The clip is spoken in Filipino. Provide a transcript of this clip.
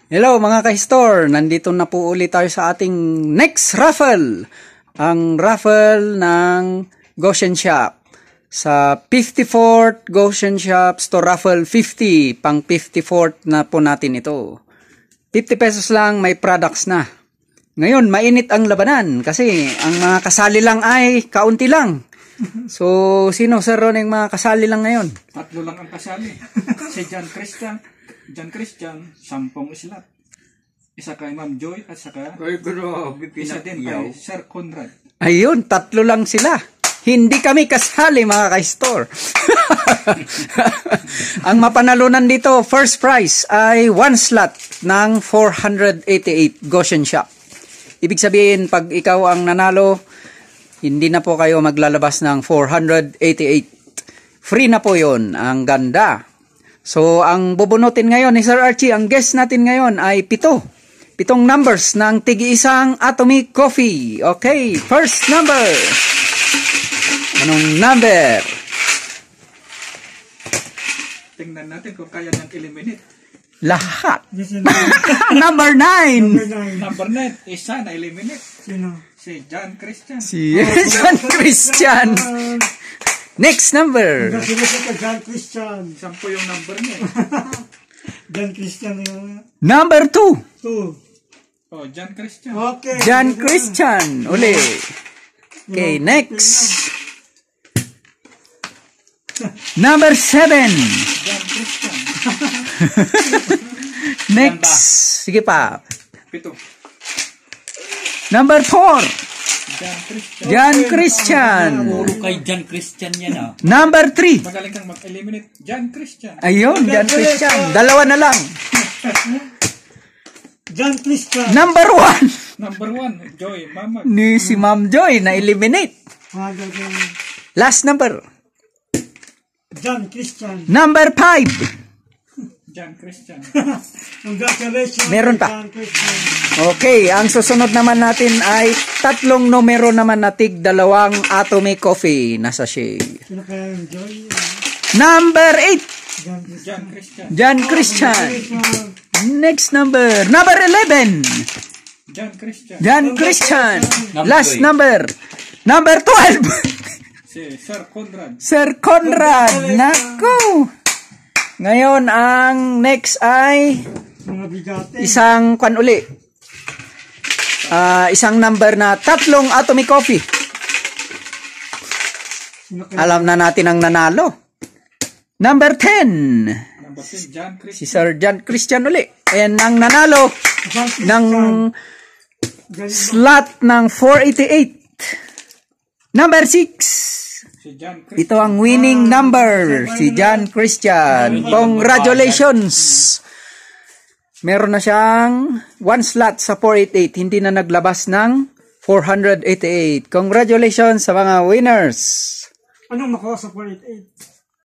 Hello mga ka-store, nandito na po ulit tayo sa ating next raffle. Ang raffle ng Goshen Shop. Sa 54th Goshen Shop Store Raffle 50, pang 54th na po natin ito. 50 pesos lang, may products na. Ngayon, mainit ang labanan kasi ang mga kasali lang ay kaunti lang. So, sino sir Ron yung mga kasali lang ngayon? Tatlo lang ang kasali. Si John Christian, 10 slot. Isa kay Ma'am Joy at saka isa din kay Sir Conrad. Ayun, tatlo lang sila. Hindi kami kasali mga ka-store. Ang mapanalunan dito, first prize ay 1 slot ng 488 Goshen Shop. Ibig sabihin, pag ikaw ang nanalo, hindi na po kayo maglalabas ng 488. Free na po yon. Ang ganda. So, ang bubunutin ngayon ni Sir Archie, ang guest natin ngayon ay 7. 7 numbers ng tig-isang Atomic Coffee. Okay, first number. Anong number? Tingnan natin kung kaya nang eliminate. Lahat. Number 9. Number 9, isa na eliminate. Sino? Si John Christian. Si John Christian. Next number. Congratulations kay John Christian. 10 yung number niya. John Christian yung Number 2. 2. Oh, John Christian. Okay. John Christian. Uli. Okay, next. Number 7. John Christian. Next. Sige pa. 7. Number 4. John Christian. John Christian. Puro kay John Christian yan ah. Number 3. Magaling kang mag-eliminate. John Christian. Ayun, John Christian. Dalawa na lang. John Christian. Number 1. Number 1, Joy Mamag. Ni si Ma'am Joy na eliminate. Last number. John Christian. Number 5. John Christian. Congratulations. Meron pa. John Christian. Okay, ang susunod naman natin ay 3 numero naman na tig 2 Atomic Coffee na sachet. Sino kaya yung Joy? Number 8. John Christian. John Christian. John Christian. Next number. Number 11. John Christian. John Christian. Last number. Number 12. Si Sir Conrad. Sir Conrad. Naku. Ngayon, ang next ay Mga bigate. isang kwan uli. Isang number na 3 Atomic Coffee. Sino kaya? Alam na natin ang nanalo. Number 10. Number 10, John Christian. Si Sir John Christian uli. And ang nanalo John Christian. ng slot ng 488. Number 6. Si John Christian. Ito ang winning number. Si John Christian. Congratulations. Meron na siyang 1 slot sa 488. Hindi na naglabas ng 488. Congratulations sa mga winners. Anong makuha sa 488?